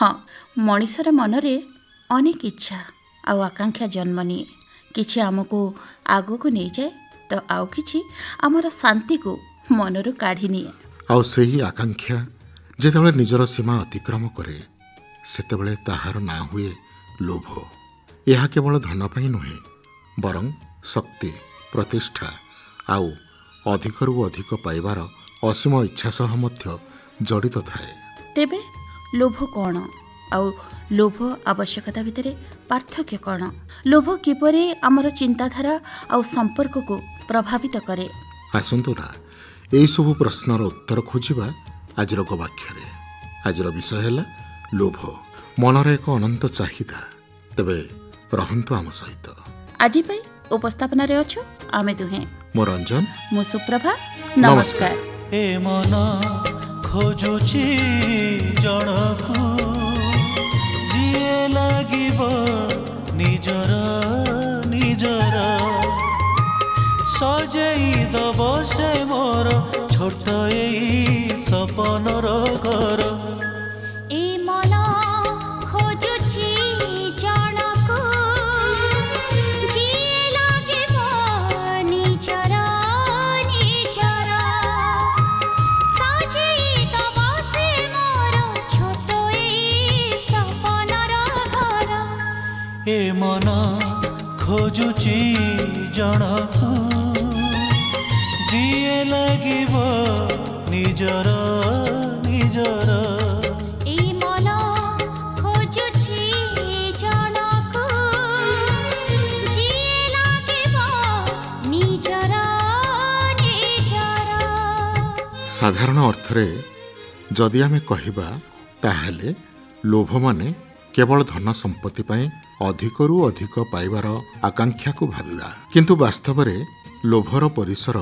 ହଁ, ମଣିଷର ମନରେ ଅନେକ ଇଚ୍ଛା ଆଉ ଆକାଂକ୍ଷା ଜନ୍ମ ନିଏ। କିଛି ଆମକୁ ଆଗକୁ ନେଇଯାଏ ତ ଆଉ କିଛି ଆମର ଶାନ୍ତିକୁ ମନରୁ କାଢ଼ି ନିଏ। ଆଉ ସେହି ଆକାଂକ୍ଷା ଯେତେବେଳେ ନିଜର ସୀମା ଅତିକ୍ରମ କରେ ସେତେବେଳେ ତାହାର ନାଁ ହୁଏ ଲୋଭ। ଏହା କେବଳ ଧନ ପାଇଁ ନୁହେଁ, ବରଂ ଶକ୍ତି, ପ୍ରତିଷ୍ଠା ଆଉ ଅଧିକରୁ ଅଧିକ ପାଇବାର ଅସୀମ ଇଚ୍ଛା ସହ ମଧ୍ୟ ଜଡ଼ିତ ଥାଏ। ତେବେ ଲୋଭ କ'ଣ ଆଉ ଲୋଭ ଆବଶ୍ୟକତା ଭିତରେ ପାର୍ଥକ୍ୟ କ'ଣ? ଲୋଭ କିପରି ଆମର ଚିନ୍ତାଧାରା ଆଉ ସମ୍ପର୍କକୁ ପ୍ରଭାବିତ କରେ? ଆସନ୍ତୁ ନା ଏହିସବୁ ପ୍ରଶ୍ନର ଉତ୍ତର ଖୋଜିବା ଆଜିର ଗବାକ୍ଷରେ। ଆଜିର ବିଷୟ ହେଲା ଲୋଭ, ମନର ଏକ ଅନନ୍ତ ଚାହିଦା। ତେବେ ରହନ୍ତୁ ଆମ ସହିତ। ଆଜି ପାଇଁ ଉପସ୍ଥାପନାରେ ଅଛୁ ଆମେ ଦୁହେଁ, ମୁଁ ରଞ୍ଜନ, ମୁଁ ସୁପ୍ରଭା। ନମସ୍କାର। ଏ ମନ ଖୋଜୁଛି ଜଣକୁ, ଯିଏ ଲାଗିବ ନିଜର ନିଜର, ସଜେଇ ଦବ ସେ ମୋର ଛୋଟ ଏଇ ସପନର ଘର। ଏ ମନ ଖୋଜୁଛି ଜଣକୁ, ଯିଏ ଲାଗିବ ନିଜର ନିଜର, ସଜେଇ ଦବ ସେ ମୋର ଛୋଟ ଏଇ ସପନର ଘର। ଏ ମନ ଖୋଜୁଛି ଜଣକୁ, ଯିଏ ଲାଗିବ ନିଜର ନିଜର। ଏ ମନ ଖୋଜୁଛି ଜଣକୁ, ଯିଏ ଲାଗିବ ନିଜର ନିଜର। ସାଧାରଣ ଅର୍ଥରେ ଯଦି ଆମେ କହିବା ତାହେଲେ ଲୋଭ ମାନେ କେବଳ ଧନ ସମ୍ପତ୍ତି ପାଇଁ ଅଧିକରୁ ଅଧିକ ପାଇବାର ଆକାଂକ୍ଷାକୁ ଭାବିବା। କିନ୍ତୁ ବାସ୍ତବରେ ଲୋଭର ପରିସର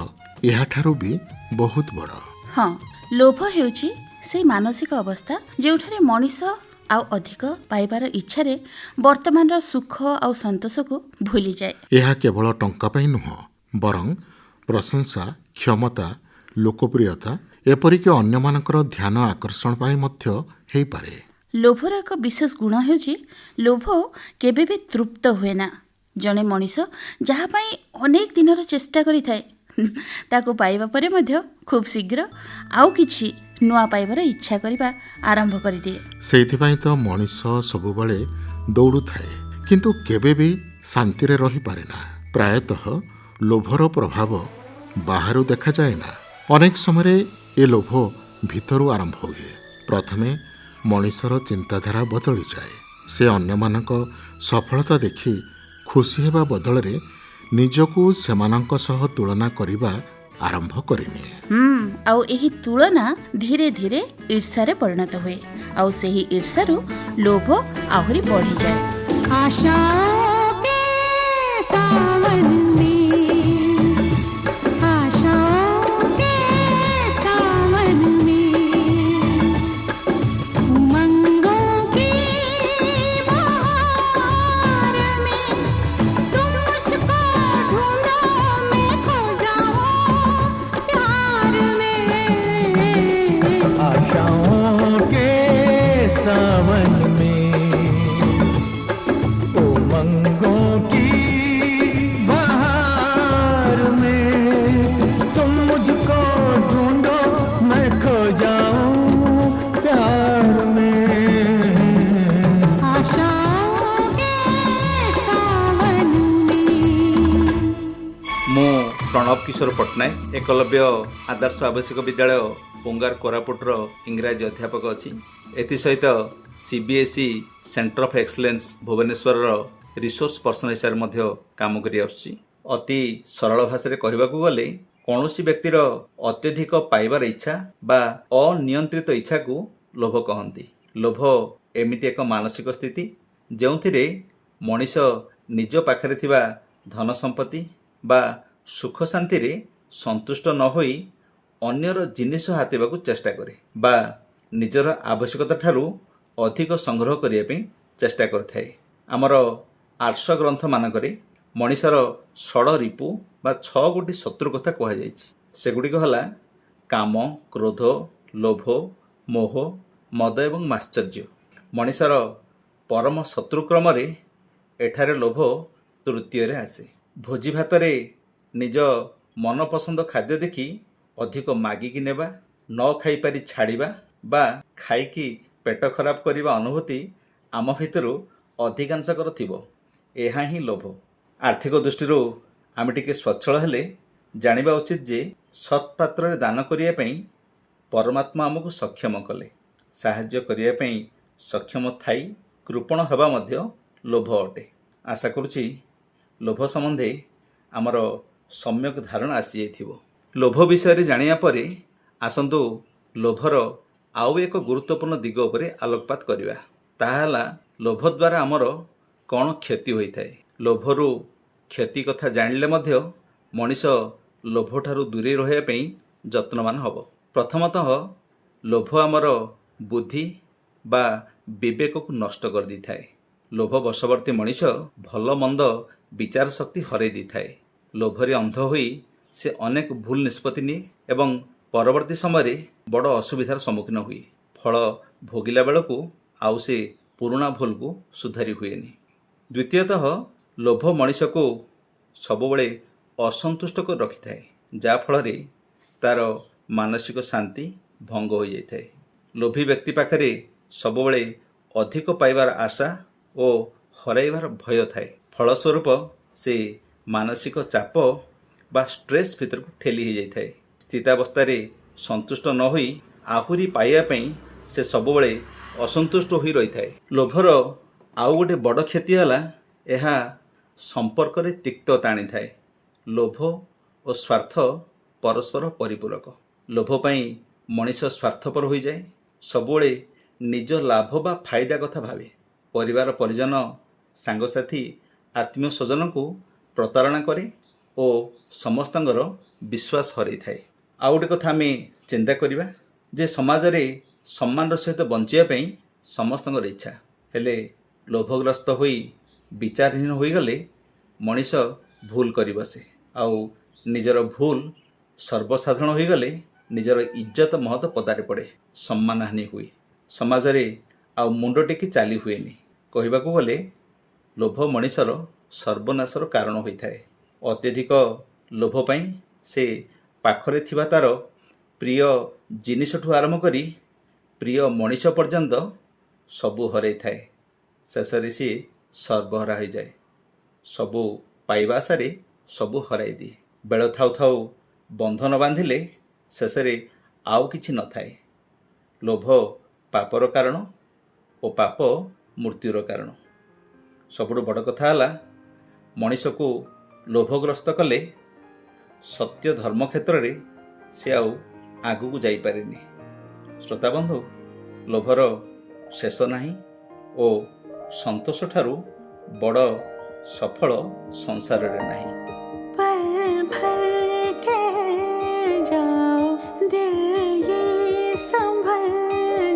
ଏହାଠାରୁ ବି ବହୁତ ବଡ଼। ହଁ, ଲୋଭ ହେଉଛି ସେହି ମାନସିକ ଅବସ୍ଥା ଯେଉଁଠାରେ ମଣିଷ ଆଉ ଅଧିକ ପାଇବାର ଇଚ୍ଛାରେ ବର୍ତ୍ତମାନର ସୁଖ ଆଉ ସନ୍ତୋଷକୁ ଭୁଲିଯାଏ। ଏହା କେବଳ ଟଙ୍କା ପାଇଁ ନୁହଁ, ବରଂ ପ୍ରଶଂସା, କ୍ଷମତା, ଲୋକପ୍ରିୟତା ଏପରିକି ଅନ୍ୟମାନଙ୍କର ଧ୍ୟାନ ଆକର୍ଷଣ ପାଇଁ ମଧ୍ୟ ହୋଇପାରେ। ଲୋଭର ଏକ ବିଶେଷ ଗୁଣ ହେଉଛି ଲୋଭ କେବେ ବି ତୃପ୍ତ ହୁଏ ନା। ଜଣେ ମଣିଷ ଯାହା ପାଇଁ ଅନେକ ଦିନର ଚେଷ୍ଟା କରିଥାଏ ତାକୁ ପାଇବା ପରେ ମଧ୍ୟ ଖୁବ୍ ଶୀଘ୍ର ଆଉ କିଛି ନୂଆ ପାଇବାର ଇଚ୍ଛା କରିବା ଆରମ୍ଭ କରିଦିଏ। ସେଇଥିପାଇଁ ତ ମଣିଷ ସବୁବେଳେ ଦୌଡ଼ୁଥାଏ, କିନ୍ତୁ କେବେ ବି ଶାନ୍ତିରେ ରହିପାରେ ନା। ପ୍ରାୟତଃ ଲୋଭର ପ୍ରଭାବ ବାହାରୁ ଦେଖାଯାଏ ନା। ଅନେକ ସମୟରେ ଏ ଲୋଭ ଭିତରୁ ଆରମ୍ଭ ହୁଏ। ପ୍ରଥମେ ମଣିଷର ଚିନ୍ତାଧାରା ବଦଳିଯାଏ। ସେ ଅନ୍ୟମାନଙ୍କ ସଫଳତା ଦେଖି ଖୁସି ହେବା ବଦଳରେ ନିଜକୁ ସେମାନଙ୍କ ସହ ତୁଳନା କରିବା ଆରମ୍ଭ କରିନିଏ। ଆଉ ଏହି ତୁଳନା ଧୀରେ ଧୀରେ ଈର୍ଷାରେ ପରିଣତ ହୁଏ, ଆଉ ସେହି ଈର୍ଷାରୁ ଲୋଭ ଆହୁରି ବଢ଼ିଯାଏ। आशाओं के सावन में, आशाओं के सावन में, उमंगों की बहार में, तुम मुझको ढूंढो मैं खो जाऊं प्यार में। आशाओं के सावन में, उमंगों की बहार में, तुम मुझको ढूंढो मैं खो जाऊं प्यार में। आशाओं के सावन में। ମୁଁ ପ୍ରଣବ କିଶୋର ପଟ୍ଟନାୟକ, ଏକଲବ୍ୟ ଆଦର୍ଶ ଆବଶ୍ୟକ ବିଦ୍ୟାଳୟ ପୁଙ୍ଗାର କୋରାପୁଟର ଇଂରାଜୀ ଅଧ୍ୟାପକ ଅଛି। ଏଥିସହିତ CBSE ସେଣ୍ଟର ଅଫ୍ ଏକ୍ସଲେନ୍ସ ଭୁବନେଶ୍ୱରର ରିସୋର୍ସ ପର୍ସନ ହିସାବରେ ମଧ୍ୟ କାମ କରି ଆସୁଛି। ଅତି ସରଳ ଭାଷାରେ କହିବାକୁ ଗଲେ କୌଣସି ବ୍ୟକ୍ତିର ଅତ୍ୟଧିକ ପାଇବାର ଇଚ୍ଛା ବା ଅନିୟନ୍ତ୍ରିତ ଇଚ୍ଛାକୁ ଲୋଭ କହନ୍ତି। ଲୋଭ ଏମିତି ଏକ ମାନସିକ ସ୍ଥିତି ଯେଉଁଥିରେ ମଣିଷ ନିଜ ପାଖରେ ଥିବା ଧନ ସମ୍ପତ୍ତି ବା ସୁଖ ଶାନ୍ତିରେ ସନ୍ତୁଷ୍ଟ ନ ହୋଇ ଅନ୍ୟର ଜିନିଷ ହାତେଇବାକୁ ଚେଷ୍ଟା କରେ ବା ନିଜର ଆବଶ୍ୟକତା ଠାରୁ ଅଧିକ ସଂଗ୍ରହ କରିବା ପାଇଁ ଚେଷ୍ଟା କରିଥାଏ। ଆମର ଆର୍ଷ ଗ୍ରନ୍ଥମାନଙ୍କରେ ମଣିଷର ଷଡ଼ରିପୁ ବା 6ଗୋଟି ଶତ୍ରୁ କଥା କୁହାଯାଇଛି। ସେଗୁଡ଼ିକ ହେଲା କାମ, କ୍ରୋଧ, ଲୋଭ, ମୋହ, ମଦ ଏବଂ ମାଶ୍ଚର୍ଯ୍ୟ। ମଣିଷର ପରମ ଶତ୍ରୁ କ୍ରମରେ ଏଠାରେ ଲୋଭ ତୃତୀୟରେ ଆସେ। ଭୋଜି ଭାତରେ ନିଜ ମନପସନ୍ଦ ଖାଦ୍ୟ ଦେଖି ଅଧିକ ମାଗିକି ନେବା, ନ ଖାଇପାରି ଛାଡ଼ିବା ବା ଖାଇକି ପେଟ ଖରାପ କରିବା ଅନୁଭୂତି ଆମ ଭିତରୁ ଅଧିକାଂଶଙ୍କର ଥିବ। ଏହା ହିଁ ଲୋଭ। ଆର୍ଥିକ ଦୃଷ୍ଟିରୁ ଆମେ ଟିକେ ସ୍ୱଚ୍ଛଳ ହେଲେ ଜାଣିବା ଉଚିତ ଯେ ସତ୍ ପାତ୍ରରେ ଦାନ କରିବା ପାଇଁ ପରମାତ୍ମା ଆମକୁ ସକ୍ଷମ କଲେ। ସାହାଯ୍ୟ କରିବା ପାଇଁ ସକ୍ଷମ ଥାଇ କୃପଣ ହେବା ମଧ୍ୟ ଲୋଭ ଅଟେ। ଆଶା କରୁଛି ଲୋଭ ସମ୍ବନ୍ଧେ ଆମର ସମ୍ୟକ ଧାରଣା ଆସିଯାଇଥିବ। ଲୋଭ ବିଷୟରେ ଜାଣିବା ପରେ ଆସନ୍ତୁ ଲୋଭର ଆଉ ଏକ ଗୁରୁତ୍ୱପୂର୍ଣ୍ଣ ଦିଗ ଉପରେ ଆଲୋକପାତ କରିବା। ତାହା ହେଲା ଲୋଭ ଦ୍ୱାରା ଆମର କ'ଣ କ୍ଷତି ହୋଇଥାଏ। ଲୋଭରୁ କ୍ଷତି କଥା ଜାଣିଲେ ମଧ୍ୟ ମଣିଷ ଲୋଭଠାରୁ ଦୂରେଇ ରହିବା ପାଇଁ ଯତ୍ନବାନ ହେବ। ପ୍ରଥମତଃ ଲୋଭ ଆମର ବୁଦ୍ଧି ବା ବିବେକକୁ ନଷ୍ଟ କରିଦେଇଥାଏ। ଲୋଭ ବଶବର୍ତ୍ତୀ ମଣିଷ ଭଲ ମନ୍ଦ ବିଚାର ଶକ୍ତି ହରାଇ ଦେଇଥାଏ। ଲୋଭରେ ଅନ୍ଧ ହୋଇ ସେ ଅନେକ ଭୁଲ ନିଷ୍ପତ୍ତି ନିଏ ଏବଂ ପରବର୍ତ୍ତୀ ସମୟରେ ବଡ଼ ଅସୁବିଧାର ସମ୍ମୁଖୀନ ହୁଏ। ଫଳ ଭୋଗିଲା ବେଳକୁ ଆଉ ସେ ପୁରୁଣା ଭୁଲକୁ ସୁଧାରି ହୁଏନି। ଦ୍ୱିତୀୟତଃ ଲୋଭ ମଣିଷକୁ ସବୁବେଳେ ଅସନ୍ତୁଷ୍ଟ କରି ରଖିଥାଏ, ଯାହାଫଳରେ ତା'ର ମାନସିକ ଶାନ୍ତି ଭଙ୍ଗ ହୋଇଯାଇଥାଏ। ଲୋଭୀ ବ୍ୟକ୍ତି ପାଖରେ ସବୁବେଳେ ଅଧିକ ପାଇବାର ଆଶା ଓ ହରାଇବାର ଭୟ ଥାଏ। ଫଳସ୍ୱରୂପ ସେ ମାନସିକ ଚାପ ବା ଷ୍ଟ୍ରେସ୍ ଭିତରକୁ ଠେଲି ହୋଇଯାଇଥାଏ। ସ୍ଥିତାବସ୍ଥାରେ ସନ୍ତୁଷ୍ଟ ନ ହୋଇ ଆହୁରି ପାଇବା ପାଇଁ ସେ ସବୁବେଳେ ଅସନ୍ତୁଷ୍ଟ ହୋଇ ରହିଥାଏ। ଲୋଭର ଆଉ ଗୋଟେ ବଡ଼ କ୍ଷତି ହେଲା ଏହା ସମ୍ପର୍କରେ ତିକ୍ତତା ଆଣିଥାଏ। ଲୋଭ ଓ ସ୍ୱାର୍ଥ ପରସ୍ପର ପରିପୂରକ। ଲୋଭ ପାଇଁ ମଣିଷ ସ୍ୱାର୍ଥପର ହୋଇଯାଏ। ସବୁବେଳେ ନିଜ ଲାଭ ବା ଫାଇଦା କଥା ଭାବେ। ପରିବାର ପରିଜନ, ସାଙ୍ଗସାଥି, ଆତ୍ମୀୟ ସ୍ୱଜନଙ୍କୁ ପ୍ରତାରଣା କରେ ଓ ସମସ୍ତଙ୍କର ବିଶ୍ୱାସ ହରାଇଥାଏ। ଆଉ ଗୋଟେ କଥା ଆମେ ଚିନ୍ତା କରିବା ଯେ ସମାଜରେ ସମ୍ମାନର ସହିତ ବଞ୍ଚିବା ପାଇଁ ସମସ୍ତଙ୍କର ଇଚ୍ଛା, ହେଲେ ଲୋଭଗ୍ରସ୍ତ ହୋଇ ବିଚାରହୀନ ହୋଇଗଲେ ମଣିଷ ଭୁଲ କରି ବସେ। ଆଉ ନିଜର ଭୁଲ ସର୍ବସାଧାରଣ ହୋଇଗଲେ ନିଜର ଇଜ୍ଜତ ମହତ ପଦାରେ ପଡ଼େ, ସମ୍ମାନହାନି ହୁଏ। ସମାଜରେ ଆଉ ମୁଣ୍ଡ ଟେକି ଚାଲି ହୁଏନି। କହିବାକୁ ଗଲେ ଲୋଭ ମଣିଷର ସର୍ବନାଶର କାରଣ ହୋଇଥାଏ। ଅତ୍ୟଧିକ ଲୋଭ ପାଇଁ ସେ ପାଖରେ ଥିବା ତା'ର ପ୍ରିୟ ଜିନିଷଠୁ ଆରମ୍ଭ କରି ପ୍ରିୟ ମଣିଷ ପର୍ଯ୍ୟନ୍ତ ସବୁ ହରାଇଥାଏ। ଶେଷରେ ସିଏ ସର୍ବହରା ହୋଇଯାଏ। ସବୁ ପାଇବା ଆଶାରେ ସବୁ ହରାଇ ଦିଏ। ବେଳ ଥାଉ ଥାଉ ବନ୍ଧନ ବାନ୍ଧିଲେ ଶେଷରେ ଆଉ କିଛି ନଥାଏ। ଲୋଭ ପାପର କାରଣ ଓ ପାପ ମୃତ୍ୟୁର କାରଣ। ସବୁଠୁ ବଡ଼ କଥା ହେଲା ମଣିଷକୁ ଲୋଭଗ୍ରସ୍ତ କଲେ ସତ୍ୟ ଧର୍ମ କ୍ଷେତ୍ରରେ ସେ ଆଉ ଆଗକୁ ଯାଇପାରେନି। ଶ୍ରୋତାବନ୍ଧୁ, ଲୋଭର ଶେଷ ନାହିଁ ଓ ସନ୍ତୋଷ ଠାରୁ ବଡ଼ ସଫଳ ସଂସାରରେ ନାହିଁ। पल भर ठहर जाओ, दिल ये संभल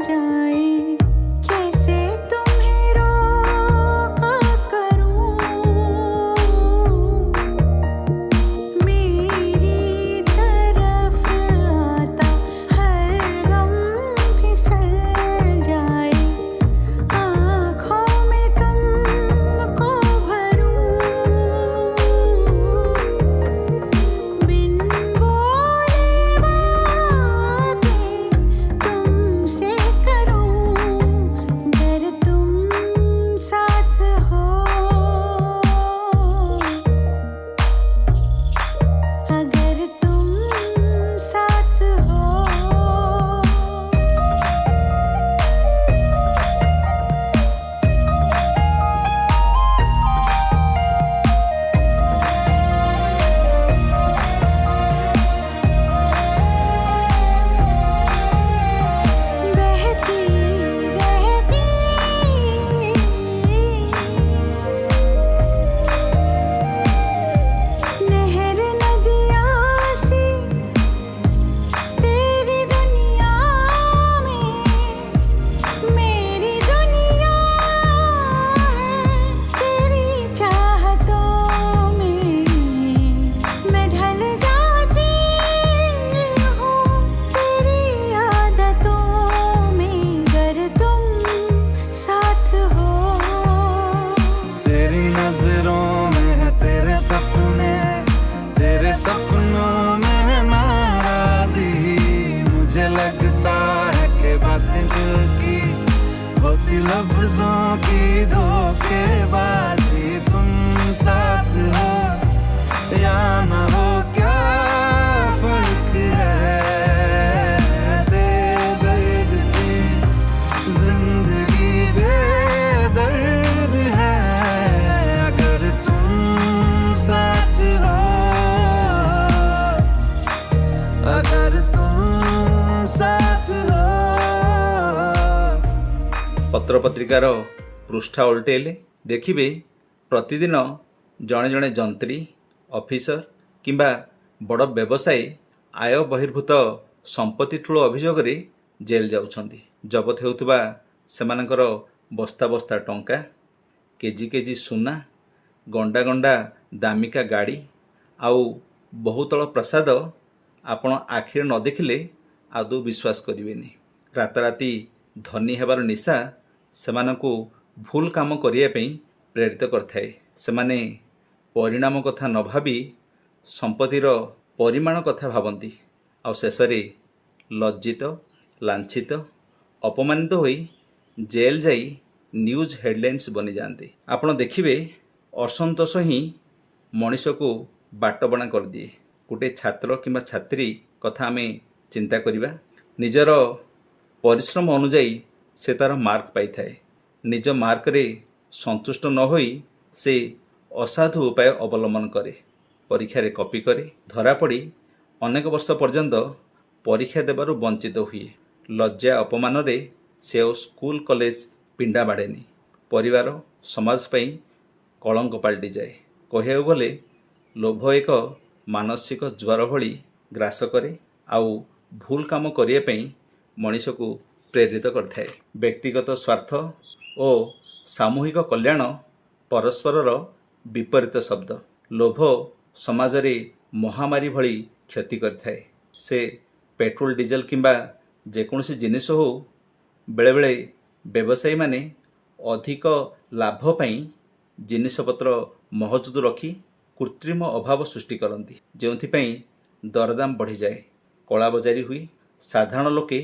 जाए, कैसे तुम्हें रोका करूं, मेरी तरफ आता हर गम फिसल जाए, आँखों में तुमको भरूं, बातें दिल की होती लफ्जों की धोखेबाजी तुम साथ हो या न हो क्या फर्क है बेदर्द थी जिंदगी बेदर्द है अगर तुम साथ हो अगर तुम साथ हो पत्र पत्रिकार पृष्ठा उल्टेले देखिए प्रतिदिन जड़े जड़े जंत्री ऑफिसर किंबा बड़ व्यवसायी आय बहिर्भूत संपत्ति ठूल अभियोग जेल जाउछंती। जबत हेउतबा सेमानकर बस्ता बस्ता टंका केजी केजी सुना गंडा गंडा दामिका गाड़ी आउ बहुतल प्रसाद आपण आखिरे न देखिले आदौ विश्वास करिवेनी। राताराति धनी हेबार निशा सेमानकु भूल काम करिया पई प्रेरित करथाए। सेमाने परिणाम कथा न भाबी संपत्तिर परिमाण कथा भाबंती आउ शेषरे लज्जित लांछित अपमानित होई जेल जाई न्यूज हेडलाइंस बनी जाते। आपण देखिबे असंतोष ही मनीष को बाटबणा कर दिए। गोटे छात्र किंबा छात्री कथा आमे चिंता करिबा निजर परिश्रम अनुजाई से तार मार्क पाई थाए। निज मार्क रे संतुष्ट न होई से असाधु उपाय अवलंबन करे परीक्षा रे कॉपी करे धरा पड़ी अनेक वर्ष पर्यंत परीक्षा देबारु वंचित हुए। लज्जा अपमान रे से स्कूल कॉलेज पिंडा बाड़ेनी परिवार समाज पई कलंक पाल्टी जाए। कहिବାକୁ गले लोभ एक मानसिक ज्वर भली ग्रास करे आउ भूल काम करिया पई मनीष को प्रेरित करथाए। व्यक्तिगत स्वार्थ और सामूहिक कल्याण परस्परर विपरीत शब्द। लोभ समाज रे महामारी भली क्षति करथाए। से पेट्रोल डीजल किंबा जेकोसी जिनिस हो बेले बेले व्यवसायी माने अधिक लाभ पाई जिनिसपत्र महजूद रखी कृत्रिम अभाव सृष्टि करती जोथिपाई दरदाम बढ़ी जाए कला बजारी हुई साधारण लोके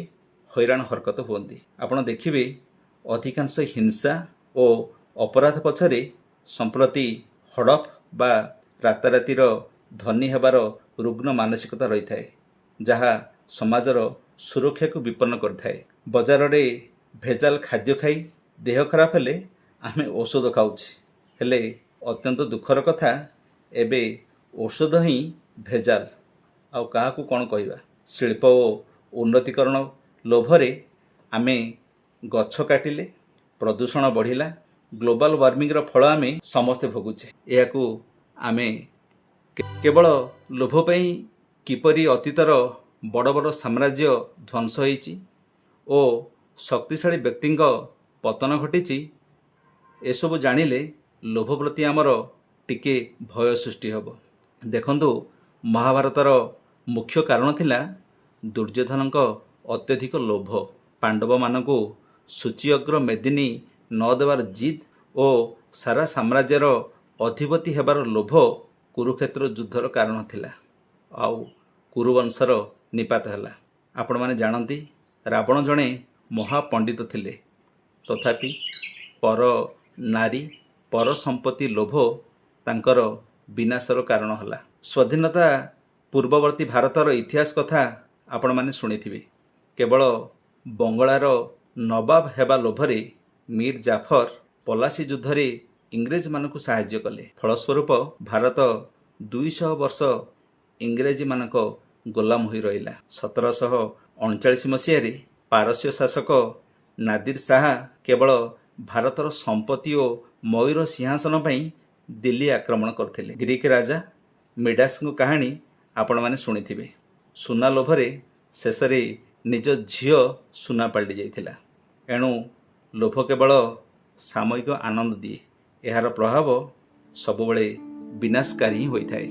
हैरान हरकत हुअନ୍ତି। आपण देखिबे अधिकांश हिंसा और अपराध पछरे संप्रति हड़प बा रातारातिर धनी हेबार रुग्ण मानसिकता रही थाए जहा समाजर सुरक्षा को विपन्न करथाए। बजार रे भेजाल खाद्य खाई देह खराब हेले आमे औषध खाउछि हेले अत्यंत दुखर कथा एबे औषध ही भेजाल आउ काहाकू कौन कहवा। शिल्प और उन्नतिकरण लोभरे आमे गछ काटिले प्रदूषण बढ़िला ग्लोबल वार्मिंग रो फल आमे समस्ते भोगुचे। एहाकू आमे केवल लोभ पई किपरि अतीतर बड़ बड़ साम्राज्य ध्वंस होईची ओ शक्तिशाली व्यक्तिंक पतन घटिची एसबु जानिले लोभ प्रति आमर टिके भय सृष्टि हब। देखंतु महाभारतर मुख्य कारण थिला दुर्योधनक अत्यधिक लोभ। पांडव मानकु सूचीअग्र मेदिनी न देवार जिद और सारा साम्राज्यर अधिपति हेबार लोभ कुरुक्षेत्र युद्धर कारण थिला आउ कुरुवंशर निपात हैला। आपण माने जानती रावण जणे महापंडित थिले तथापि पर नारी पर संपत्ति लोभ तांकर विनाशर कारण हला। स्वाधीनता पूर्ववर्ती भारतर इतिहास कथा आपण माने सुनिथिबे। केवल बंगलार नवाब हेबा लोभरे मीर जाफर पलासी युद्धरे इंग्रेज मानकु साहाय्य कले। फलस्वरूप भारत 200 वर्ष इंग्रेजी मानक गोलाम होई रहिला। 1739 मसीह पारस्य शासक नादिर शाह केवल भारतर संपत्ति और मयूर सिंहासन पई दिल्ली आक्रमण करथिले। ग्रीक राजा मिडास कहानी आपण माने सुनिथिबे। सुना लोभरे शेषरे निज झियो सुना पलटि जाइथिला। एणु लोभ केवल सामयिक आनंद दिए एहार प्रभाव सबुबले विनाशकारी ही होइथाए।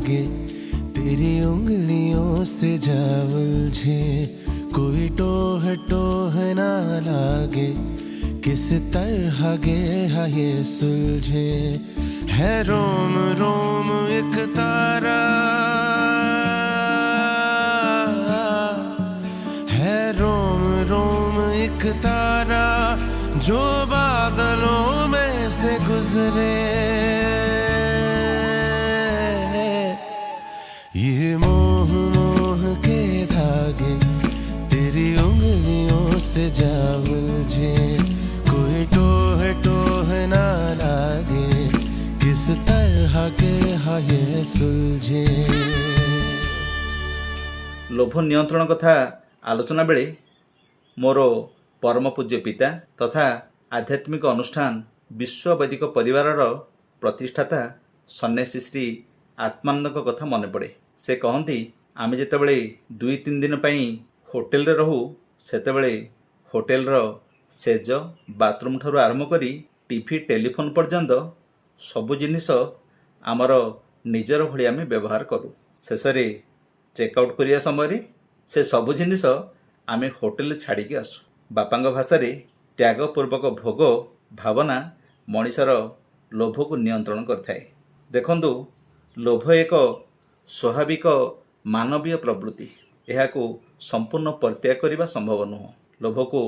लागे तेरी उंगलियों से जा उलझे कोई टोह टोह ना लागे किस तरह गे ये सुलझे है रोम रोम एक तारा है रोम रोम एक तारा जो बादलों में से गुजरे ये मोह मोह के धागे तेरी उंगलियों से जा उलझे कोई टोह टोह ना लागे किस तरह के ये सुलझे। लोभ नियंत्रण कथा आलोचना बेले मोर परम पूज्य पिता तथा आध्यात्मिक अनुष्ठान विश्व वैदिक परिवार प्रतिष्ठाता सन्यासी श्री आत्मानंद कथा मन पड़े। से कहती आम जितेबले 2-3 दिन पर होटेल रहू सेतेबले होटेल सेज बाथरूम ठारू आरंभ करी टीवी टेलीफोन पर्यंत सबु जिनिस आमर निजर भली आम व्यवहार करूँ। शेष चेकआउट करिया समय से सबु जिनिस आम होटेल छाड़िकी आसू। बापा भाषा त्यागपूर्वक भोग भावना मनिषर लोभ को नियंत्रण करथाए। देखंतु लोभ एक स्वाभाविक मानवीय प्रवृत्ति, यह संपूर्ण परित्याग करने संभव नुह। लोभ को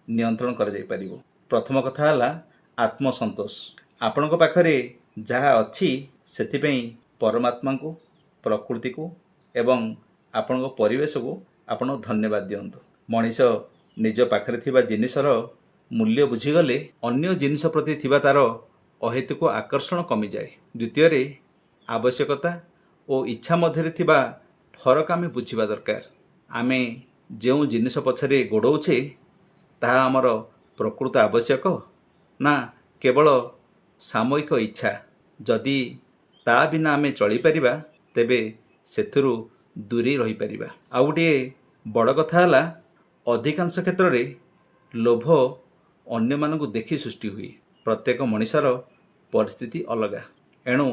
नियंत्रण कर जाई परिबो। प्रथम कथा है आत्मसंतोष। आपण पाखरे जहाँ अच्छी से परमात्मा को प्रकृति को एवं आपण परिवेश को आपण धन्यवाद दियंतु। मनीष निज पाखरे थिबा जिनिसर मूल्य बुझीगले अन्य जिनिस प्रति थिबा तार अहेतुक आकर्षण कमी जाए। द्वितीय आवश्यकता और इच्छा मध्य थिबा फरक आमे बुझिबा दरकार। आमे जो जिनिस पछरे गोड़ौछे ताहा आमर प्रकृत आवश्यक ना केवल सामयिक इच्छा। जदि ता बिना आमे चली परिबा तेबे सेथुरु दूरी रही परिबा। आ गोटे बड़ कथा है अधिकांश क्षेत्र में लोभ अन्य मानकु देखि सृष्टि हुए। प्रत्येक मनिषर परिस्थिति अलग, एणु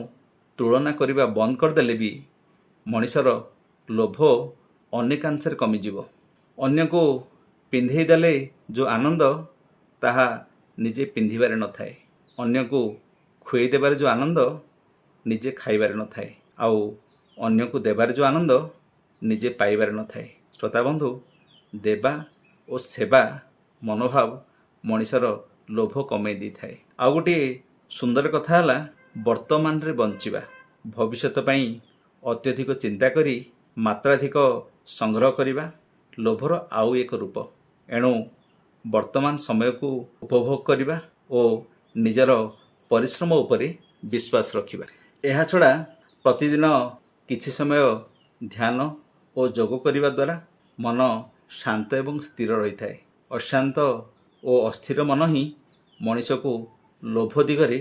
तुलना करने बंद करदेले भी मनिषर लोभ अनेकांशे कमिजिव। अन्य को पिंधे देले जो आनंद ताहा निजे पिंधिबारे न थाए, अन्य को खुई देबारे जो आनंद निजे खाइबारे न थाए, आउ अन्य को देबारे जो आनंद निजे पाइबारे न थाए। श्रोता बंधु, देवा और सेवा मनोभाव मनिषर लोभ कमे दी थाए। आउ गोटे सुंदर कथा है वर्तमान रे बंचिबा। भविष्यत पई अत्यधिक चिंता करी मात्राधिक संग्रह करिबा लोभर आउ एक रूप। एणु वर्तमान समय को उपभोग करिबा और निजर परिश्रम उपरे विश्वास रखिबा। एहा छड़ा प्रतिदिन किछि समय ध्यान और जोग करिबा द्वारा मन शांत एवं स्थिर रही थाए। अशांत और अस्थिर मन ही मनीष को लोभ दिगरे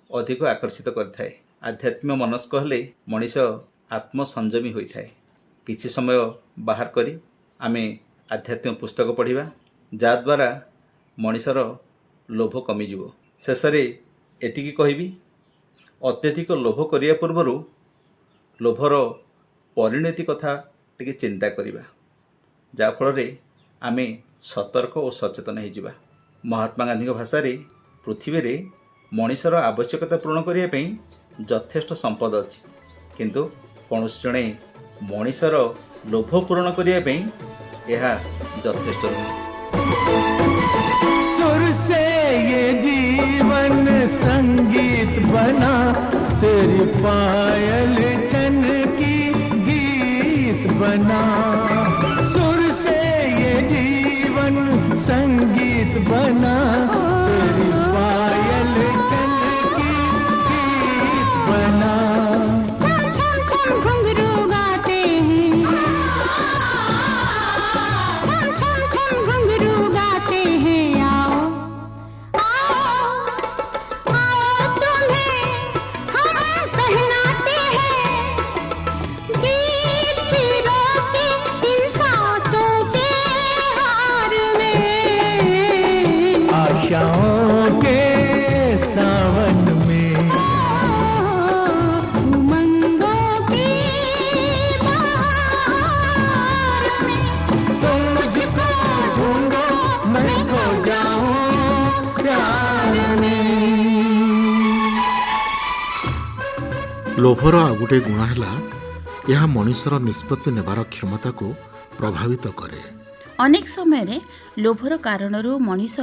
अधिक आकर्षित करथाए। आध्यात्मिक मनस्क हेले मनीष आत्मसंयमी होई थाए। किछि समय बाहर करी आमे आध्यात्मिक पुस्तक पढ़िबा, जा द्वारा मनीषर लोभ कमिजिवो। शेषरे एतिकी कहिबी, अत्यधिक लोभ करिया पूर्वरु लोभर परिणति कथा टिके चिंता करिबा, जा फल आमे सतर्क और सचेतन होइजिबा। महात्मा गांधी भाषा पृथ्वी रे मनीषर आवश्यकता पूर्ण करिया पई यथेष्ट संपद अछि, किंतु कौनसी जणे मनीषर लोभ पूर्ण करिया पई एहा यथेष्ट नुहे। सुर से ये जीवन संगीत बना, तेरी पायल चन की गीत बना। सुर से ये जीवन संगीत बना, तेरी पायल चन की गीत बना। छम छम छम घुंघरू गाते हैं, छम छम छम घुंघरू गाते हैं। आओ आओ आओ तुम्हें हम पहनाते हैं गीत पीरों के ଲୋଭର ଆଉ ଗୋଟିଏ ଗୁଣ ହେଲା ଏହା ମଣିଷର ନିଷ୍ପତ୍ତି ନେବାର କ୍ଷମତାକୁ ପ୍ରଭାବିତ କରେ। ଅନେକ ସମୟରେ ଲୋଭର କାରଣରୁ ମଣିଷ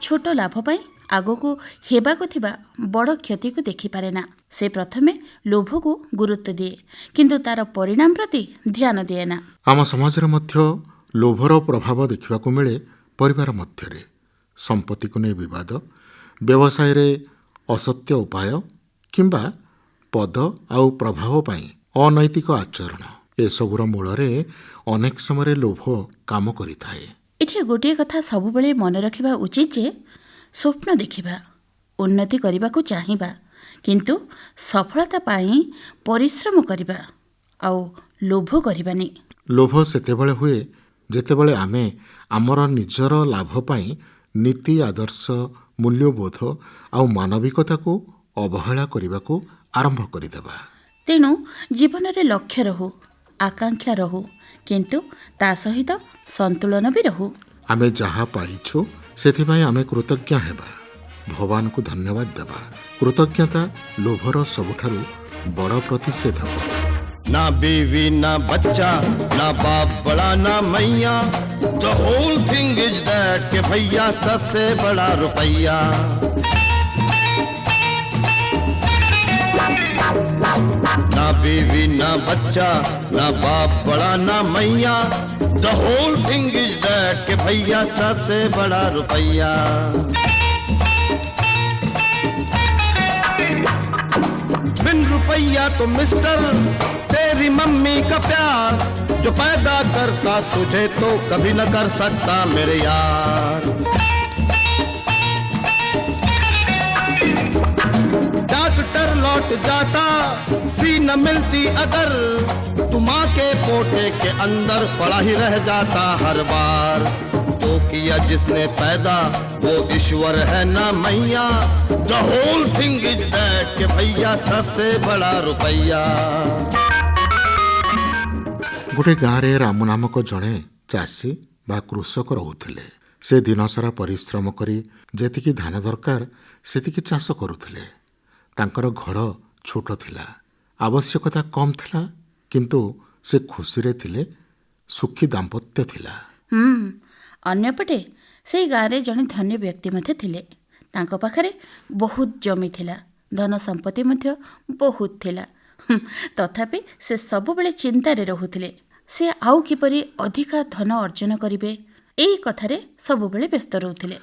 ଛୋଟ ଲାଭ ପାଇଁ ଆଗକୁ ହେବାକୁ ଥିବା ବଡ଼ କ୍ଷତିକୁ ଦେଖିପାରେ ନା। ସେ ପ୍ରଥମେ ଲୋଭକୁ ଗୁରୁତ୍ୱ ଦିଏ, କିନ୍ତୁ ତାର ପରିଣାମ ପ୍ରତି ଧ୍ୟାନ ଦିଏ ନା। ଆମ ସମାଜରେ ମଧ୍ୟ ଲୋଭର ପ୍ରଭାବ ଦେଖିବାକୁ ମିଳେ। ପରିବାର ମଧ୍ୟରେ ସମ୍ପତ୍ତିକୁ ନେଇ ବିବାଦ, ବ୍ୟବସାୟରେ ଅସତ୍ୟ ଉପାୟ କିମ୍ବା ପଦ ଆଉ ପ୍ରଭାବ ପାଇଁ ଅନୈତିକ ଆଚରଣ, ଏସବୁର ମୂଳରେ ଅନେକ ସମୟରେ ଲୋଭ କାମ କରିଥାଏ। ଏଠି ଗୋଟିଏ କଥା ସବୁବେଳେ ମନେ ରଖିବା ଉଚିତ ଯେ ସ୍ୱପ୍ନ ଦେଖିବା, ଉନ୍ନତି କରିବାକୁ ଚାହିଁବା, କିନ୍ତୁ ସଫଳତା ପାଇଁ ପରିଶ୍ରମ କରିବା ଆଉ ଲୋଭ କରିବାନି। ଲୋଭ ସେତେବେଳେ ହୁଏ ଯେତେବେଳେ ଆମେ ଆମର ନିଜର ଲାଭ ପାଇଁ ନୀତି ଆଦର୍ଶ, ମୂଲ୍ୟବୋଧ ଆଉ ମାନବିକତାକୁ ଅବହେଳା କରିବାକୁ ଆରମ୍ଭ କରିଦେବା। ତେଣୁ ଜୀବନରେ ଲକ୍ଷ୍ୟ ରହୁ, ଆକାଂକ୍ଷା ରହୁ, କିନ୍ତୁ ତା ସହିତ ସନ୍ତୁଳନ ବି ରହୁ। ଆମେ ଯାହା ପାଇଛୁ ସେଥିପାଇଁ ଆମେ କୃତଜ୍ଞ ହେବା, ଭଗବାନଙ୍କୁ ଧନ୍ୟବାଦ ଦେବା। କୃତଜ୍ଞତା ଲୋଭର ସବୁଠାରୁ ବଡ଼ ପ୍ରତିଷେଧକ। ना बीवी ना बच्चा ना बाप बड़ा ना मैया, the whole thing is that के भैया सबसे बड़ा रुपया। ना बीवी ना बच्चा ना बाप बड़ा ना मैया, the whole thing is that के भैया सबसे बड़ा रुपया। बिन रुपया तो मिस्टर तेरी मम्मी का प्यार, जो पैदा करता तुझे तो कभी न कर सकता मेरे यार। डॉक्टर लौट जाता भी न मिलती अगर, तू माँ के पोटे के अंदर पड़ा ही रह जाता हर बार। तो किया जिसने पैदा वो ईश्वर है ना मैया, the whole thing is that के भैया सबसे बड़ा रुपया। ଗୋଟିଏ ଗାଁରେ ରାମ ନାମକ ଜଣେ ଚାଷୀ ବା କୃଷକ ରହୁଥିଲେ। ସେ ଦିନସାରା ପରିଶ୍ରମ କରି ଯେତିକି ଧାନ ଦରକାର ସେତିକି ଚାଷ କରୁଥିଲେ। ତାଙ୍କର ଘର ଛୋଟ ଥିଲା, ଆବଶ୍ୟକତା କମ୍ ଥିଲା, କିନ୍ତୁ ସେ ଖୁସିରେ ଥିଲେ, ସୁଖୀ ଦାମ୍ପତ୍ୟ ଥିଲା। ଅନ୍ୟପଟେ ସେହି ଗାଁରେ ଜଣେ ଧନୀ ବ୍ୟକ୍ତି ମଧ୍ୟ ଥିଲେ। ତାଙ୍କ ପାଖରେ ବହୁତ ଜମି ଥିଲା, ଧନ ସମ୍ପତ୍ତି ମଧ୍ୟ ବହୁତ ଥିଲା। ତଥାପି ସେ ସବୁବେଳେ ଚିନ୍ତାରେ ରହୁଥିଲେ। ସେ ଆଉ କିପରି ଅଧିକା ଧନ ଅର୍ଜନ କରିବେ, ଏଇ କଥାରେ ସବୁବେଳେ ବ୍ୟସ୍ତ ରହୁଥିଲେ।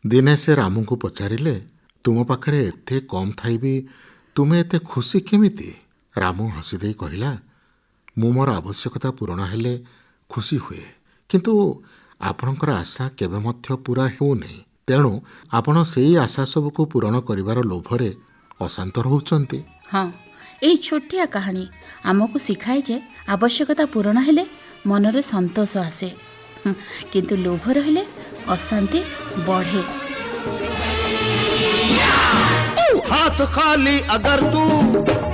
ଦିନେ ସେ ରାମଙ୍କୁ ପଚାରିଲେ, ତୁମ ପାଖରେ ଏତେ କମ୍ ଥାଇ ବି ତୁମେ ଏତେ ଖୁସି କେମିତି? ରାମ ହସିଦେଇ କହିଲା, ମୁଁ ମୋର ଆବଶ୍ୟକତା ପୂରଣ ହେଲେ ଖୁସି ହୁଏ, କିନ୍ତୁ ଆପଣଙ୍କର ଆଶା କେବେ ମଧ୍ୟ ପୂରା ହେଉନାହିଁ। ତେଣୁ ଆପଣ ସେଇ ଆଶା ସବୁକୁ ପୂରଣ କରିବାର ଲୋଭରେ ଅଶାନ୍ତ ରହୁଛନ୍ତି। ହଁ, ଏହି ଛୋଟିଆ କାହାଣୀ ଆମକୁ ଶିଖାଏ ଯେ ଆବଶ୍ୟକତା ପୂରଣ ହେଲେ ମନରେ ସନ୍ତୋଷ ଆସେ, କିନ୍ତୁ ଲୋଭ ରହିଲେ ଅଶାନ୍ତି ବଢ଼େ। हाथ खाली अगर तू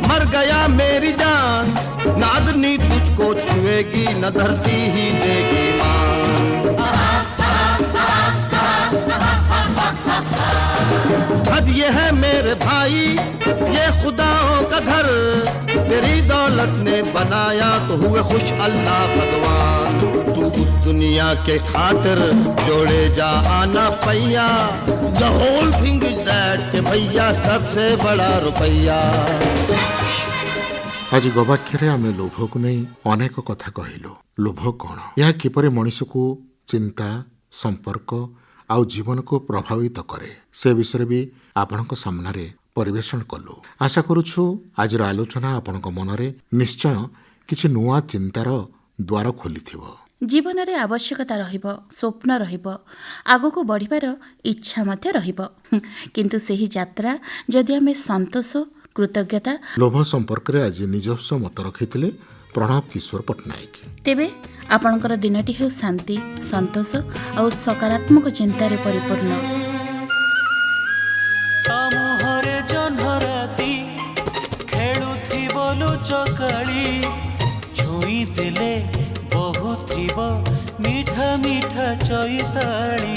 मर गया मेरी जान, नादनी तुझको छुएगी न धरती ही देगी मान। हद ये है मेरे भाई ये खुदाओं का घर, तेरी दौलत ने बनाया तो हुए खुश अल्लाह भगवान। तू उस दुनिया के खातिर जोड़े जा आना पैया, the whole thing is that के भैया सबसे बड़ा रुपया। ଆଜି ଗବାକ୍ଷରେ ଆମେ ଲୋଭକୁ ନେଇ ଅନେକ କଥା କହିଲୁ। ଲୋଭ କ'ଣ, ଏହା କିପରି ମଣିଷକୁ ଚିନ୍ତା, ସମ୍ପର୍କ ଆଉ ଜୀବନକୁ ପ୍ରଭାବିତ କରେ, ସେ ବିଷୟରେ ବି ଆପଣଙ୍କ ସାମ୍ନାରେ ପରିବେଷଣ କଲୁ। ଆଶା କରୁଛୁ ଆଜିର ଆଲୋଚନା ଆପଣଙ୍କ ମନରେ ନିଶ୍ଚୟ କିଛି ନୂଆ ଚିନ୍ତାର ଦ୍ୱାର ଖୋଲିଥିବ। ଜୀବନରେ ଆବଶ୍ୟକତା ରହିବ, ସ୍ୱପ୍ନ ରହିବ, ଆଗକୁ ବଢ଼ିବାର ଇଚ୍ଛା ମଧ୍ୟ ରହିବ, କିନ୍ତୁ ସେହି ଯାତ୍ରା ଯଦି ଆମେ ସନ୍ତୋଷ, କୃତଜ୍ଞତା, ଲୋଭ ସମ୍ପର୍କରେ ଆଜି ନିଜସ୍ୱ ମତ ରଖିଥିଲେ ପ୍ରଣବ କିଶୋର ପଟ୍ଟନାୟକ। ତେବେ ଆପଣଙ୍କର ଦିନଟି ହେଉ ଶାନ୍ତି, ସନ୍ତୋଷ ଆଉ ସକାରାତ୍ମକ ଚିନ୍ତାରେ ପରିପୂର୍ଣ୍ଣ। ମୁହଁରେ ଜହ୍ନ ରାତି ଖେଳୁଥିବ ଲୁଚକାଳି, ଛୁଇଁ ଦେଲେ ବହୁଥିବ ମିଠା ମିଠା ଚଇତାଳି।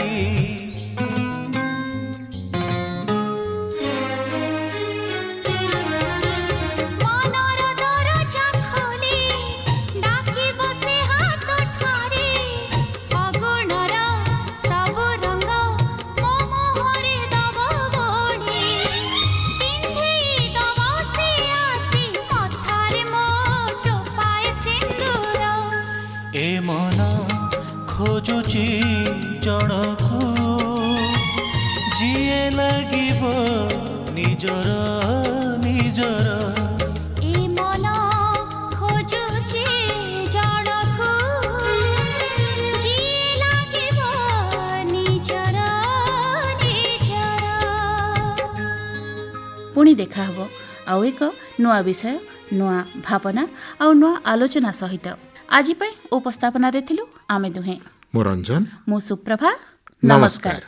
ମନର ଖୋଜୁଛି ଜଣକୁ ଯିଏ ଲାଗିବ ନିଜର ନିଜର ଏ ମନ ଖୋଜୁଛି ଜଣକୁ ଯିଏ ଲାଗିବ ନିଜର ନିଜର। ପୁଣି ଦେଖା ହେବ ଆଉ ଏକ ନୂଆ ବିଷୟ, ନୂଆ ଭାବନା ଆଉ ନୂଆ ଆଲୋଚନା ସହିତ। ଆଜି ପାଇଁ ଉପସ୍ଥାପନାରେ ଥିଲୁ ଆମେ ଦୁହେଁ। ମୁଁ ରଞ୍ଜନ, ମୁଁ ସୁପ୍ରଭା। ନମସ୍କାର।